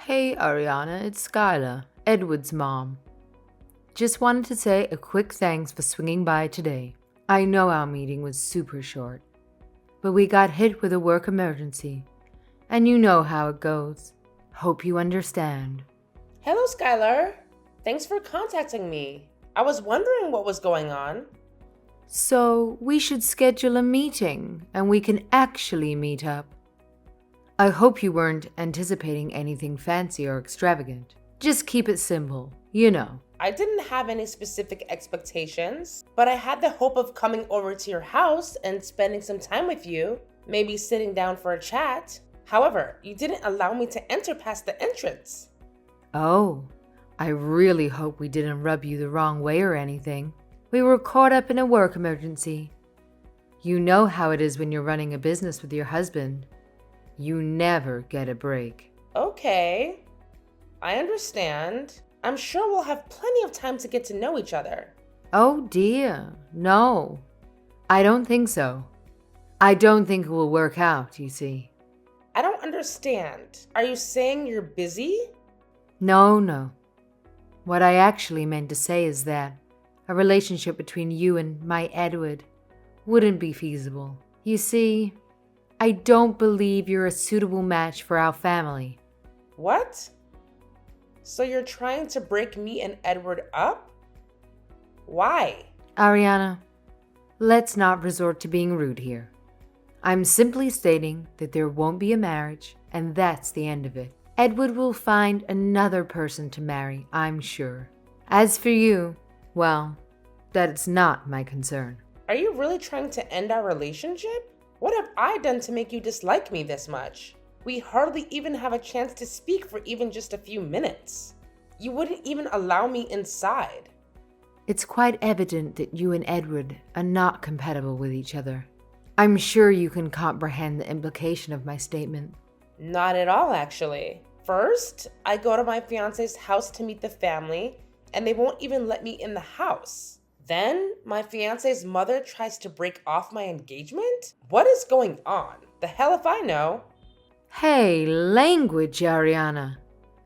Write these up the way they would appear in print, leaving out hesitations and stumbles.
Hey Ariana, it's Skylar, Edward's mom. Just wanted to say a quick thanks for swinging by today. I know our meeting was super short, but we got hit with a work emergency, and you know how it goes. Hope you understand. Hello, Skylar. Thanks for contacting me. I was wondering what was going on. So, we should schedule a meeting, and we can actually meet up. I hope you weren't anticipating anything fancy or extravagant. Just keep it simple, you know. I didn't have any specific expectations, but I had the hope of coming over to your house and spending some time with you, maybe sitting down for a chat. However, you didn't allow me to enter past the entrance. Oh, I really hope we didn't rub you the wrong way or anything. We were caught up in a work emergency. You know how it is when you're running a business with your husband. You never get a break. Okay, I understand. I'm sure we'll have plenty of time to get to know each other. Oh dear, no. I don't think so. I don't think it will work out, you see. I don't understand. Are you saying you're busy? No. What I actually meant to say is that a relationship between you and my Edward wouldn't be feasible. You see, I don't believe you're a suitable match for our family. What? So you're trying to break me and Edward up? Why? Ariana, let's not resort to being rude here. I'm simply stating that there won't be a marriage, and that's the end of it. Edward will find another person to marry, I'm sure. As for you, well, that's not my concern. Are you really trying to end our relationship? What have I done to make you dislike me this much? We hardly even have a chance to speak for even just a few minutes. You wouldn't even allow me inside. It's quite evident that you and Edward are not compatible with each other. I'm sure you can comprehend the implication of my statement. Not at all, actually. First, I go to my fiance's house to meet the family, and they won't even let me in the house. Then, my fiance's mother tries to break off my engagement? What is going on? The hell if I know. Hey, language, Ariana.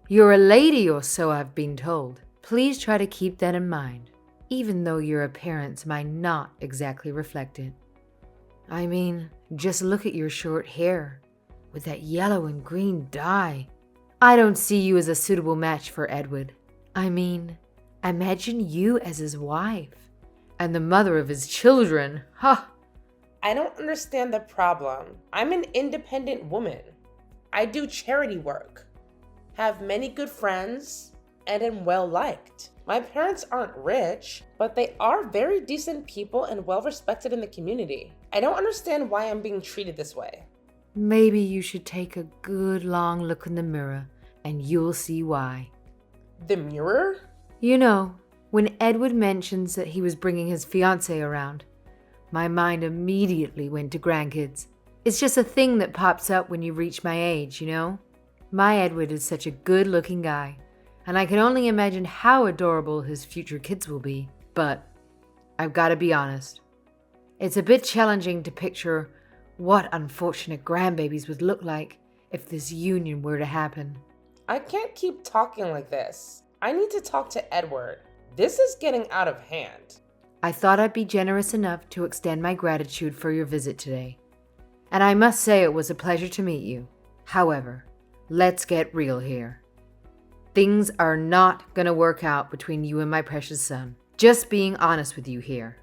You're a lady or so I've been told. Please try to keep that in mind, even though your appearance might not exactly reflect it. I mean, just look at your short hair with that yellow and green dye. I don't see you as a suitable match for Edward. I mean, imagine you as his wife and the mother of his children. Ha! I don't understand the problem. I'm an independent woman. I do charity work, have many good friends, and am well liked. My parents aren't rich, but they are very decent people and well respected in the community. I don't understand why I'm being treated this way. Maybe you should take a good long look in the mirror and you'll see why. The mirror? You know, when Edward mentions that he was bringing his fiancé around, my mind immediately went to grandkids. It's just a thing that pops up when you reach my age, you know? My Edward is such a good-looking guy, and I can only imagine how adorable his future kids will be. But I've got to be honest. It's a bit challenging to picture what unfortunate grandbabies would look like if this union were to happen. I can't keep talking like this. I need to talk to Edward. This is getting out of hand. I thought I'd be generous enough to extend my gratitude for your visit today. And I must say it was a pleasure to meet you. However, let's get real here. Things are not gonna work out between you and my precious son. Just being honest with you here.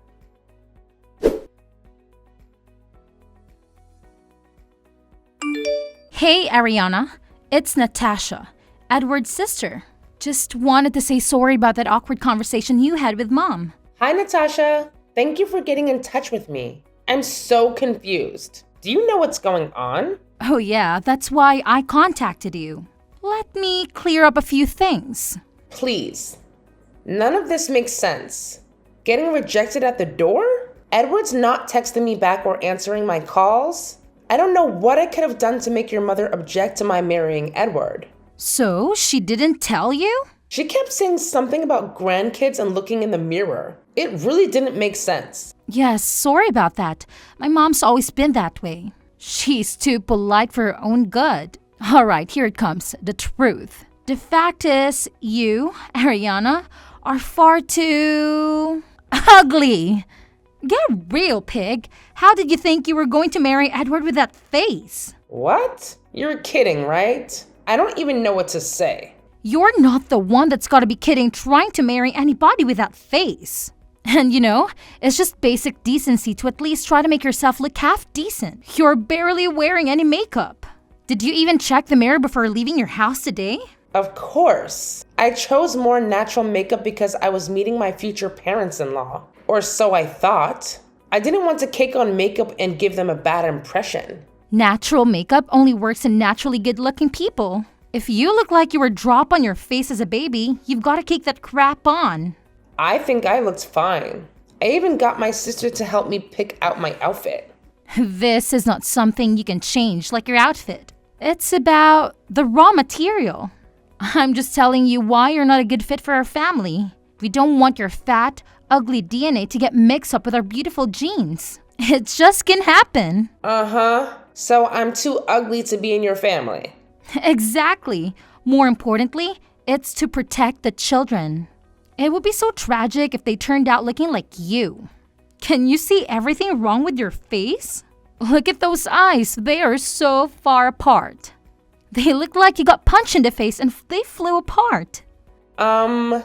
Hey, Ariana. It's Natasha, Edward's sister. Just wanted to say sorry about that awkward conversation you had with Mom. Hi, Natasha. Thank you for getting in touch with me. I'm so confused. Do you know what's going on? Oh yeah, that's why I contacted you. Let me clear up a few things. Please. None of this makes sense. Getting rejected at the door? Edward's not texting me back or answering my calls. I don't know what I could have done to make your mother object to my marrying Edward. So, she didn't tell you? She kept saying something about grandkids and looking in the mirror. It really didn't make sense. Yes, sorry about that. My mom's always been that way. She's too polite for her own good. Alright, here it comes. The truth. The fact is, you, Ariana, are far too ugly. Get real, pig. How did you think you were going to marry Edward with that face? What? You're kidding, right? I don't even know what to say. You're not the one that's gotta be kidding trying to marry anybody with that face. And it's just basic decency to at least try to make yourself look half decent. You're barely wearing any makeup. Did you even check the mirror before leaving your house today? Of course. I chose more natural makeup because I was meeting my future parents-in-law. Or so I thought. I didn't want to cake on makeup and give them a bad impression. Natural makeup only works in naturally good-looking people. If you look like you were dropped on your face as a baby, you've got to cake that crap on. I think I looked fine. I even got my sister to help me pick out my outfit. This is not something you can change like your outfit. It's about the raw material. I'm just telling you why you're not a good fit for our family. We don't want your fat, ugly DNA to get mixed up with our beautiful genes. It just can happen. So I'm too ugly to be in your family. Exactly. More importantly, it's to protect the children. It would be so tragic if they turned out looking like you. Can you see everything wrong with your face? Look at those eyes. They are so far apart. They look like you got punched in the face and they flew apart. My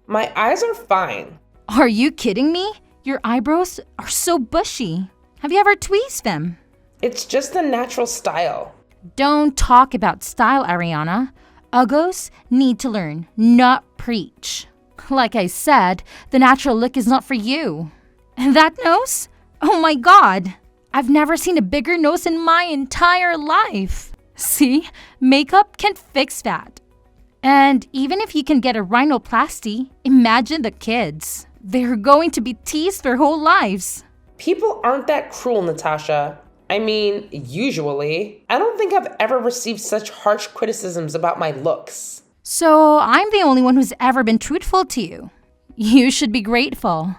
eyes are fine. Are you kidding me? Your eyebrows are so bushy. Have you ever tweezed them? It's just the natural style. Don't talk about style, Ariana. Uggos need to learn, not preach. Like I said, the natural look is not for you. And that nose? Oh my god! I've never seen a bigger nose in my entire life. See, makeup can't fix that. And even if you can get a rhinoplasty, imagine the kids. They're going to be teased their whole lives. People aren't that cruel, Natasha. I mean, usually. I don't think I've ever received such harsh criticisms about my looks. So I'm the only one who's ever been truthful to you. You should be grateful.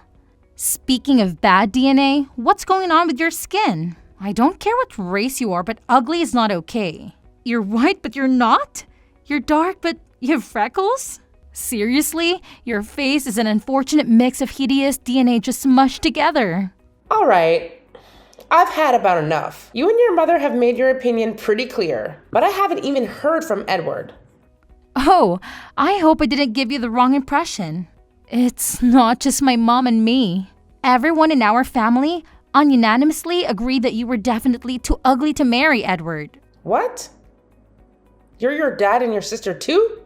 Speaking of bad DNA, what's going on with your skin? I don't care what race you are, but ugly is not okay. You're white, but you're not? You're dark, but you have freckles? Seriously? Your face is an unfortunate mix of hideous DNA just mushed together. All right. I've had about enough. You and your mother have made your opinion pretty clear, but I haven't even heard from Edward. Oh, I hope I didn't give you the wrong impression. It's not just my mom and me. Everyone in our family unanimously agreed that you were definitely too ugly to marry Edward. What? You're your dad and your sister too?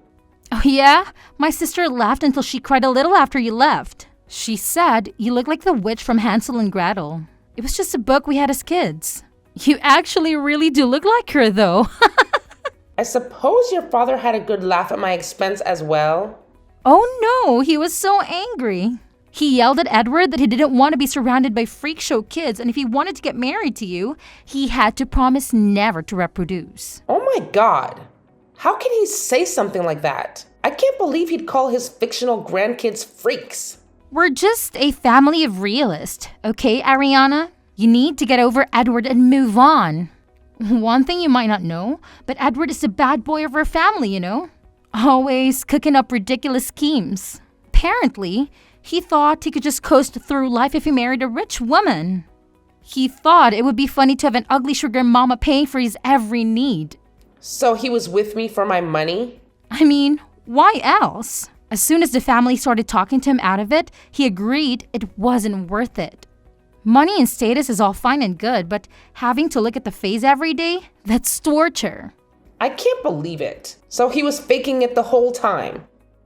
Oh yeah? My sister laughed until she cried a little after you left. She said you look like the witch from Hansel and Gretel. It was just a book we had as kids. You actually really do look like her though. I suppose your father had a good laugh at my expense as well. Oh no, he was so angry. He yelled at Edward that he didn't want to be surrounded by freak show kids, and if he wanted to get married to you, he had to promise never to reproduce. Oh my god. How can he say something like that? I can't believe he'd call his fictional grandkids freaks. We're just a family of realists, okay, Ariana? You need to get over Edward and move on. One thing you might not know, but Edward is the bad boy of our family, Always cooking up ridiculous schemes. Apparently, he thought he could just coast through life if he married a rich woman. He thought it would be funny to have an ugly sugar mama paying for his every need. So he was with me for my money? I mean, why else? As soon as the family started talking to him out of it, he agreed it wasn't worth it. Money and status is all fine and good, but having to look at the face every day, that's torture. I can't believe it. So he was faking it the whole time.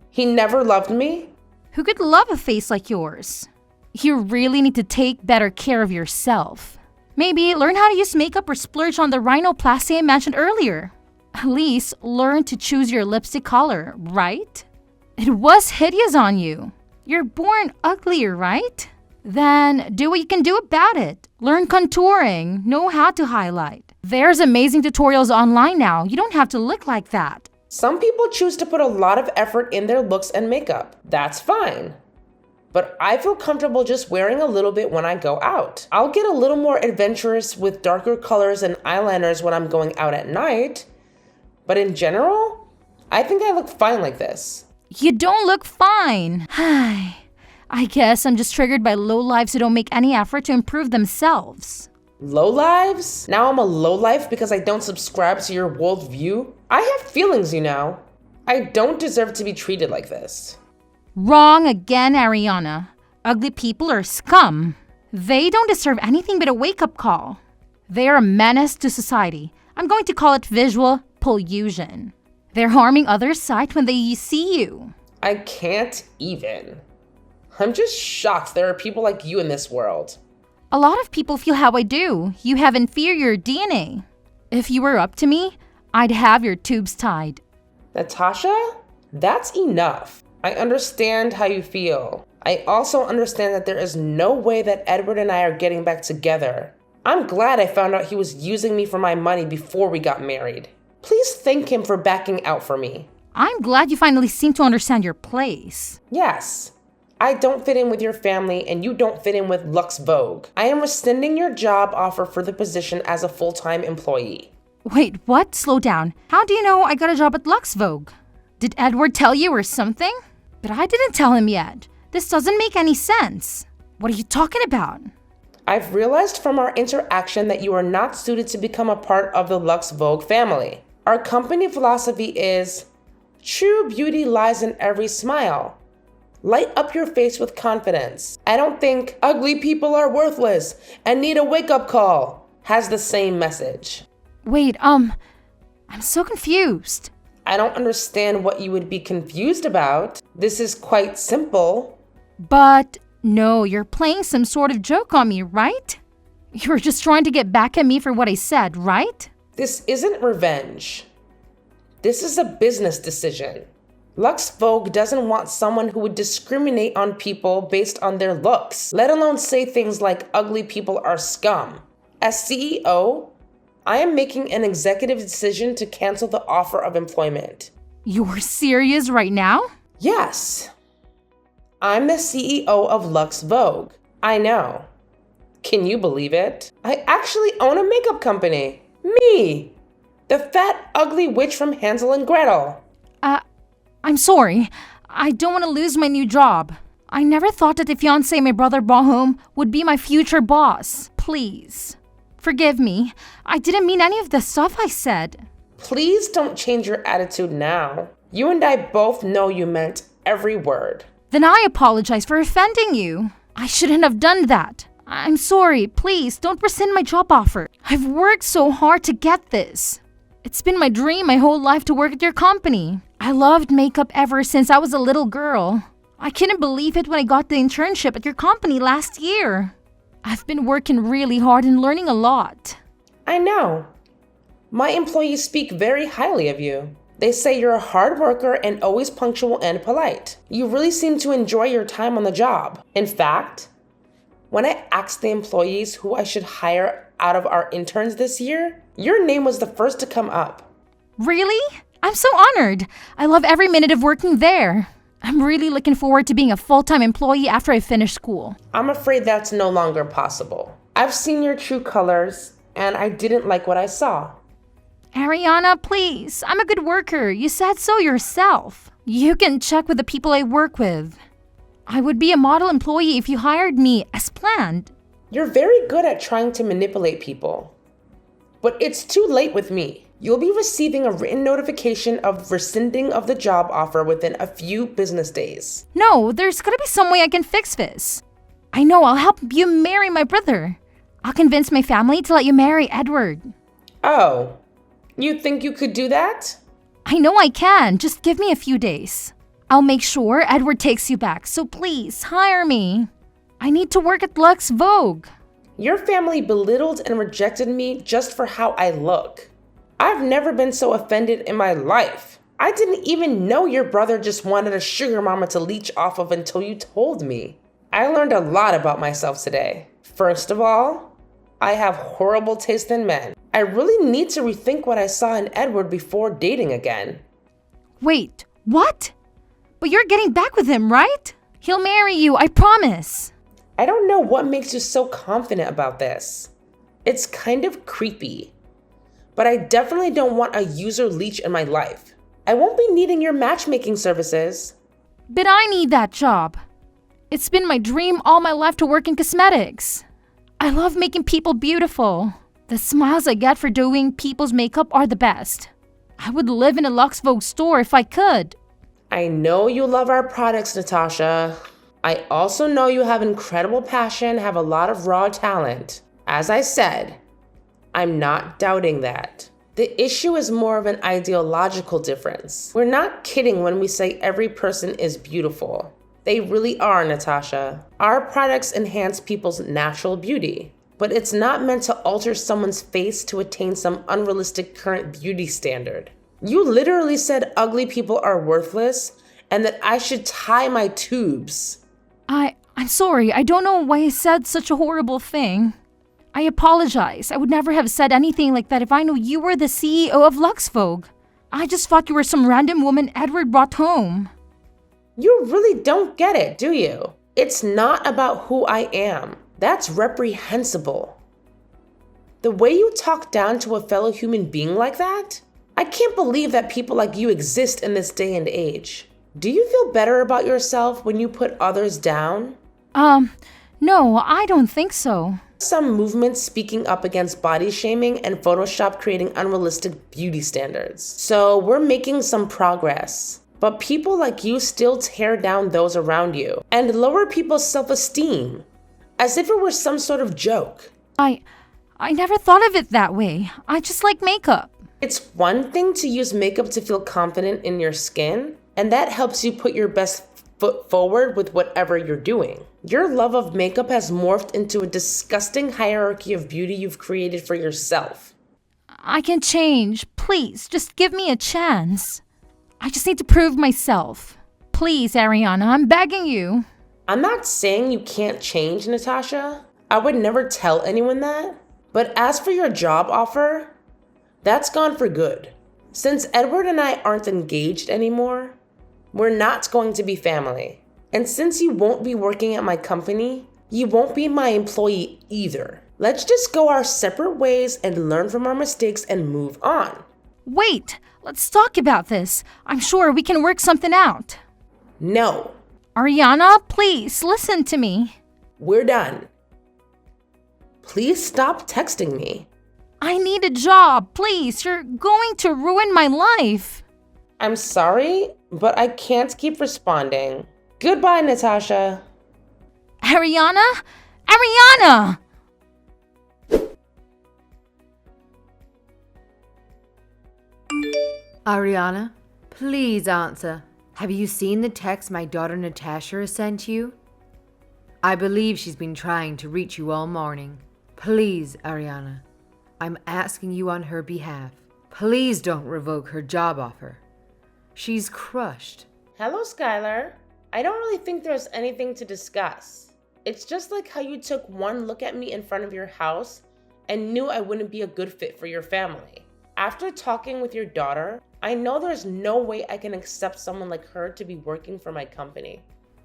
He never loved me? Who could love a face like yours? You really need to take better care of yourself. Maybe learn how to use makeup or splurge on the rhinoplasty I mentioned earlier. At least learn to choose your lipstick color, right? It was hideous on you. You're born uglier, right? Then do what you can do about it. Learn contouring, know how to highlight. There's amazing tutorials online now. You don't have to look like that. Some people choose to put a lot of effort in their looks and makeup. That's fine. But I feel comfortable just wearing a little bit when I go out. I'll get a little more adventurous with darker colors and eyeliners when I'm going out at night. But in general, I think I look fine like this. You don't look fine. I guess I'm just triggered by lowlifes who don't make any effort to improve themselves. Lowlives? Now I'm a lowlife because I don't subscribe to your worldview? I have feelings, you know. I don't deserve to be treated like this. Wrong again, Ariana. Ugly people are scum. They don't deserve anything but a wake-up call. They are a menace to society. I'm going to call it visual pollution. They're harming others' sight when they see you. I can't even. I'm just shocked there are people like you in this world. A lot of people feel how I do. You have inferior DNA. If you were up to me, I'd have your tubes tied. Natasha, that's enough. I understand how you feel. I also understand that there is no way that Edward and I are getting back together. I'm glad I found out he was using me for my money before we got married. Please thank him for backing out for me. I'm glad you finally seem to understand your place. Yes. I don't fit in with your family and you don't fit in with Lux Vogue. I am rescinding your job offer for the position as a full-time employee. Wait, what? Slow down. How do you know I got a job at Lux Vogue? Did Edward tell you or something? But I didn't tell him yet. This doesn't make any sense. What are you talking about? I've realized from our interaction that you are not suited to become a part of the Lux Vogue family. Our company philosophy is, true beauty lies in every smile. Light up your face with confidence. I don't think ugly people are worthless and need a wake-up call has the same message. Wait, I'm so confused. I don't understand what you would be confused about. This is quite simple. But no, you're playing some sort of joke on me, right? You're just trying to get back at me for what I said, right? This isn't revenge. This is a business decision. Lux Vogue doesn't want someone who would discriminate on people based on their looks, let alone say things like ugly people are scum. As CEO, I am making an executive decision to cancel the offer of employment. You're serious right now? Yes. I'm the CEO of Lux Vogue. I know. Can you believe it? I actually own a makeup company. Me! The fat, ugly witch from Hansel and Gretel. I'm sorry. I don't want to lose my new job. I never thought that the fiancé my brother brought home would be my future boss. Please. Forgive me. I didn't mean any of the stuff I said. Please don't change your attitude now. You and I both know you meant every word. Then I apologize for offending you. I shouldn't have done that. I'm sorry. Please don't rescind my job offer. I've worked so hard to get this. It's been my dream my whole life to work at your company. I loved makeup ever since I was a little girl. I couldn't believe it when I got the internship at your company last year. I've been working really hard and learning a lot. I know. My employees speak very highly of you. They say you're a hard worker and always punctual and polite. You really seem to enjoy your time on the job. In fact, when I asked the employees who I should hire out of our interns this year, your name was the first to come up. Really? I'm so honored. I love every minute of working there. I'm really looking forward to being a full-time employee after I finish school. I'm afraid that's no longer possible. I've seen your true colors, and I didn't like what I saw. Ariana, please. I'm a good worker. You said so yourself. You can check with the people I work with. I would be a model employee if you hired me as planned. You're very good at trying to manipulate people. But it's too late with me. You'll be receiving a written notification of rescinding of the job offer within a few business days. No, there's gotta be some way I can fix this. I know, I'll help you marry my brother. I'll convince my family to let you marry Edward. Oh, you think you could do that? I know I can. Just give me a few days. I'll make sure Edward takes you back, so please hire me. I need to work at Lux Vogue. Your family belittled and rejected me just for how I look. I've never been so offended in my life. I didn't even know your brother just wanted a sugar mama to leech off of until you told me. I learned a lot about myself today. First of all, I have horrible taste in men. I really need to rethink what I saw in Edward before dating again. Wait, what? But you're getting back with him, right? He'll marry you, I promise. I don't know what makes you so confident about this. It's kind of creepy. but I definitely don't want a user leech in my life. I won't be needing your matchmaking services. But I need that job. It's been my dream all my life to work in cosmetics. I love making people beautiful. The smiles I get for doing people's makeup are the best. I would live in a Lux Vogue store if I could. I know you love our products, Natasha. I also know you have incredible passion, have a lot of raw talent. As I said, I'm not doubting that. The issue is more of an ideological difference. We're not kidding when we say every person is beautiful. They really are, Natasha. Our products enhance people's natural beauty, but it's not meant to alter someone's face to attain some unrealistic current beauty standard. You literally said ugly people are worthless and that I should tie my tubes. I'm sorry. I don't know why I said such a horrible thing. I apologize. I would never have said anything like that if I knew you were the CEO of Lux Vogue. I just thought you were some random woman Edward brought home. You really don't get it, do you? It's not about who I am. That's reprehensible. The way you talk down to a fellow human being like that? I can't believe that people like you exist in this day and age. Do you feel better about yourself when you put others down? No, I don't think so. Some movements speaking up against body shaming and Photoshop creating unrealistic beauty standards. So we're making some progress. But people like you still tear down those around you and lower people's self-esteem as if it were some sort of joke. I never thought of it that way. I just like makeup. It's one thing to use makeup to feel confident in your skin, and that helps you put your best foot forward with whatever you're doing. Your love of makeup has morphed into a disgusting hierarchy of beauty you've created for yourself. I can change. Please, just give me a chance. I just need to prove myself. Please, Ariana, I'm begging you. I'm not saying you can't change, Natasha. I would never tell anyone that. But as for your job offer, that's gone for good. Since Edward and I aren't engaged anymore, we're not going to be family. And since you won't be working at my company, you won't be my employee either. Let's just go our separate ways and learn from our mistakes and move on. Wait, let's talk about this. I'm sure we can work something out. No. Ariana, please listen to me. We're done. Please stop texting me. I need a job, please. You're going to ruin my life. I'm sorry, but I can't keep responding. Goodbye, Natasha. Ariana? Ariana! Ariana, please answer. Have you seen the text my daughter Natasha has sent you? I believe she's been trying to reach you all morning. Please, Ariana, I'm asking you on her behalf. Please don't revoke her job offer. She's crushed. Hello, Skylar. I don't really think there's anything to discuss. It's just like how you took one look at me in front of your house and knew I wouldn't be a good fit for your family. After talking with your daughter, I know there's no way I can accept someone like her to be working for my company.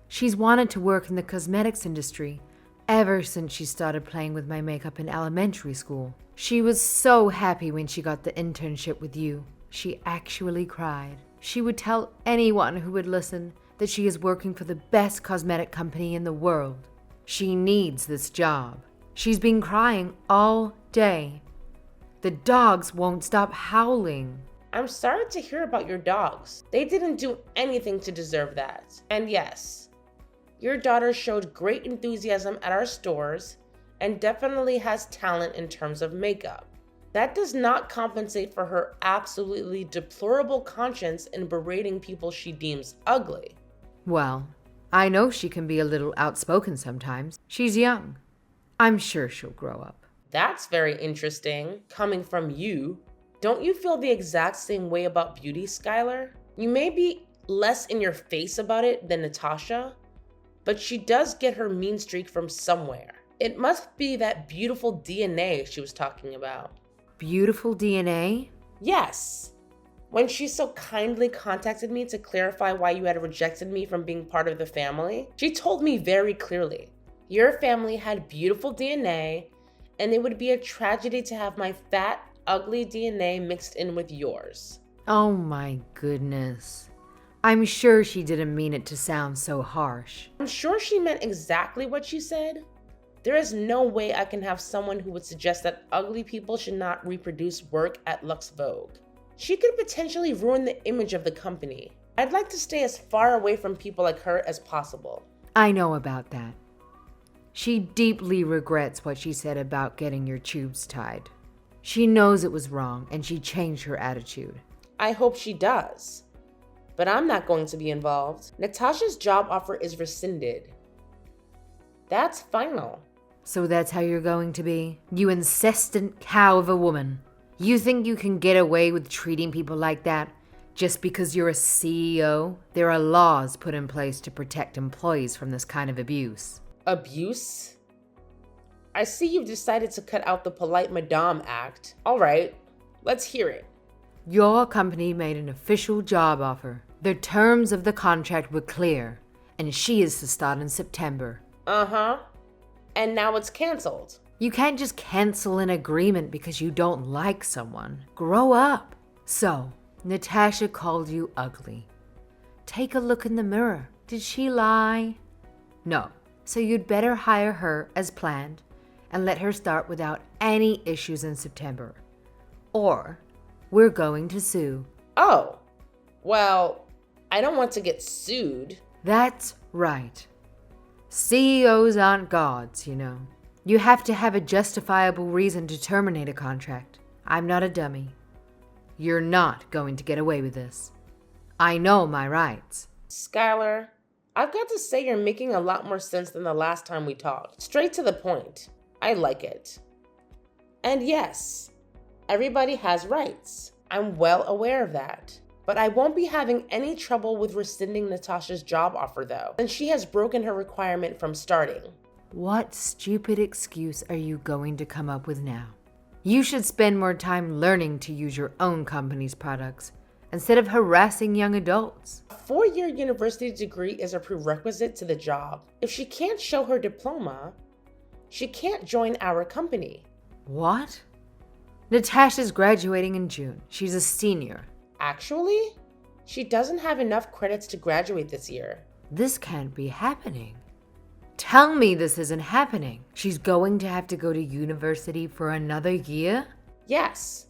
She's wanted to work in the cosmetics industry ever since she started playing with my makeup in elementary school. She was so happy when she got the internship with you. She actually cried. She would tell anyone who would listen that she is working for the best cosmetic company in the world. She needs this job. She's been crying all day. The dogs won't stop howling. I'm sorry to hear about your dogs. They didn't do anything to deserve that. And yes, your daughter showed great enthusiasm at our stores and definitely has talent in terms of makeup. That does not compensate for her absolutely deplorable conscience in berating people she deems ugly. Well, I know she can be a little outspoken sometimes. She's young. I'm sure she'll grow up. That's very interesting, coming from you. Don't you feel the exact same way about beauty, Skylar? You may be less in your face about it than Natasha, but she does get her mean streak from somewhere. It must be that beautiful DNA she was talking about. Beautiful DNA? Yes. When she so kindly contacted me to clarify why you had rejected me from being part of the family, she told me very clearly, your family had beautiful DNA, and it would be a tragedy to have my fat, ugly DNA mixed in with yours. Oh my goodness. I'm sure she didn't mean it to sound so harsh. I'm sure she meant exactly what she said. There is no way I can have someone who would suggest that ugly people should not reproduce work at Lux Vogue. She could potentially ruin the image of the company. I'd like to stay as far away from people like her as possible. I know about that. She deeply regrets what she said about getting your tubes tied. She knows it was wrong and she changed her attitude. I hope she does. But I'm not going to be involved. Natasha's job offer is rescinded. That's final. So that's how you're going to be? You incessant cow of a woman. You think you can get away with treating people like that just because you're a CEO? There are laws put in place to protect employees from this kind of abuse. Abuse? I see you've decided to cut out the polite Madame act. All right, let's hear it. Your company made an official job offer. The terms of the contract were clear, and she is to start in September. Uh-huh. And now it's canceled. You can't just cancel an agreement because you don't like someone. Grow up. So, Natasha called you ugly. Take a look in the mirror. Did she lie? No. So you'd better hire her as planned and let her start without any issues in September. Or we're going to sue. Oh, well, I don't want to get sued. That's right. CEOs aren't gods, you know. You have to have a justifiable reason to terminate a contract. I'm not a dummy. You're not going to get away with this. I know my rights. Skylar, I've got to say you're making a lot more sense than the last time we talked. Straight to the point. I like it. And yes, everybody has rights. I'm well aware of that. But I won't be having any trouble with rescinding Natasha's job offer though, since she has broken her requirement from starting. What stupid excuse are you going to come up with now? You should spend more time learning to use your own company's products instead of harassing young adults. A 4-year university degree is a prerequisite to the job. If she can't show her diploma, she can't join our company. What? Natasha's graduating in June. She's a senior. Actually, she doesn't have enough credits to graduate this year. This can't be happening. Tell me this isn't happening. She's going to have to go to university for another year? Yes,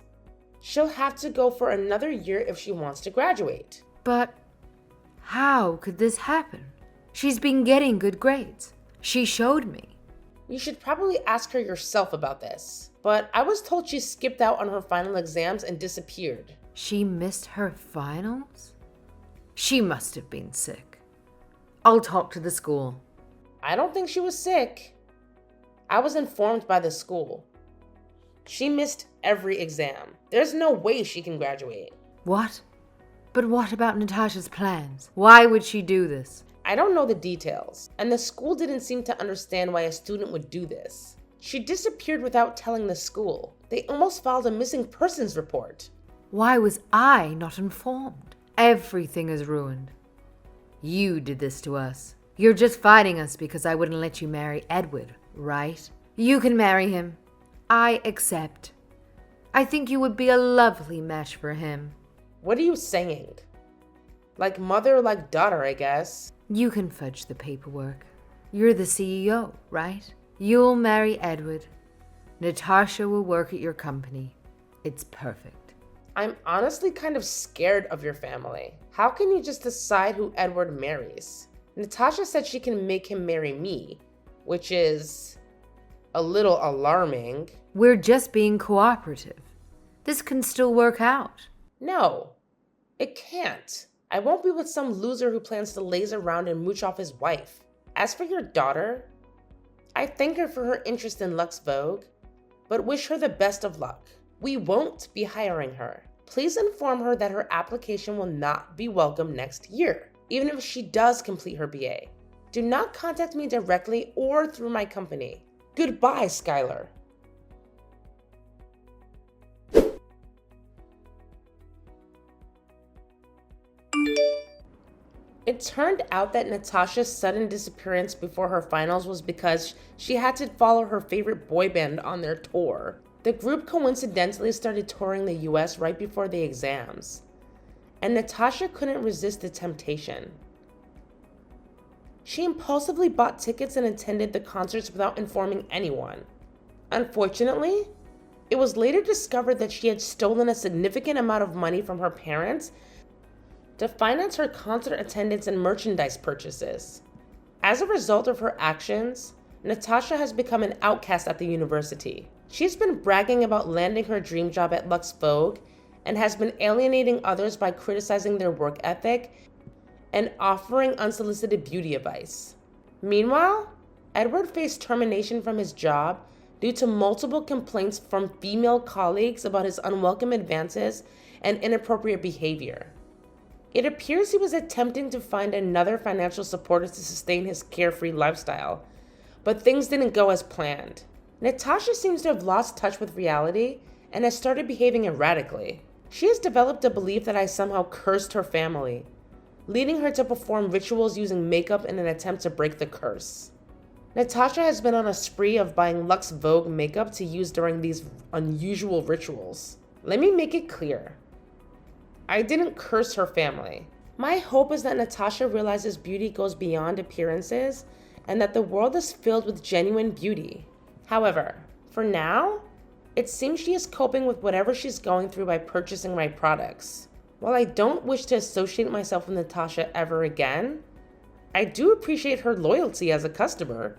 she'll have to go for another year if she wants to graduate. But how could this happen? She's been getting good grades. She showed me. You should probably ask her yourself about this. But I was told she skipped out on her final exams and disappeared. She missed her finals? She must have been sick. I'll talk to the school. I don't think she was sick. I was informed by the school. She missed every exam. There's no way she can graduate. What? But what about Natasha's plans? Why would she do this? I don't know the details, and the school didn't seem to understand why a student would do this. She disappeared without telling the school. They almost filed a missing persons report. Why was I not informed? Everything is ruined. You did this to us. You're just fighting us because I wouldn't let you marry Edward, right? You can marry him. I accept. I think you would be a lovely match for him. What are you saying? Like mother, like daughter, I guess. You can fudge the paperwork. You're the CEO, right? You'll marry Edward. Natasha will work at your company. It's perfect. I'm honestly kind of scared of your family. How can you just decide who Edward marries? Natasha said she can make him marry me, which is a little alarming. We're just being cooperative. This can still work out. No, it can't. I won't be with some loser who plans to laze around and mooch off his wife. As for your daughter, I thank her for her interest in Lux Vogue, but wish her the best of luck. We won't be hiring her. Please inform her that her application will not be welcome next year, even if she does complete her BA. Do not contact me directly or through my company. Goodbye, Skylar. It turned out that Natasha's sudden disappearance before her finals was because she had to follow her favorite boy band on their tour. The group coincidentally started touring the US right before the exams, and Natasha couldn't resist the temptation. She impulsively bought tickets and attended the concerts without informing anyone. Unfortunately, it was later discovered that she had stolen a significant amount of money from her parents to finance her concert attendance and merchandise purchases. As a result of her actions, Natasha has become an outcast at the university. She's been bragging about landing her dream job at Lux Vogue and has been alienating others by criticizing their work ethic and offering unsolicited beauty advice. Meanwhile, Edward faced termination from his job due to multiple complaints from female colleagues about his unwelcome advances and inappropriate behavior. It appears he was attempting to find another financial supporter to sustain his carefree lifestyle, but things didn't go as planned. Natasha seems to have lost touch with reality and has started behaving erratically. She has developed a belief that I somehow cursed her family, leading her to perform rituals using makeup in an attempt to break the curse. Natasha has been on a spree of buying Lux Vogue makeup to use during these unusual rituals. Let me make it clear. I didn't curse her family. My hope is that Natasha realizes beauty goes beyond appearances and that the world is filled with genuine beauty. However, for now, it seems she is coping with whatever she's going through by purchasing my products. While I don't wish to associate myself with Natasha ever again, I do appreciate her loyalty as a customer.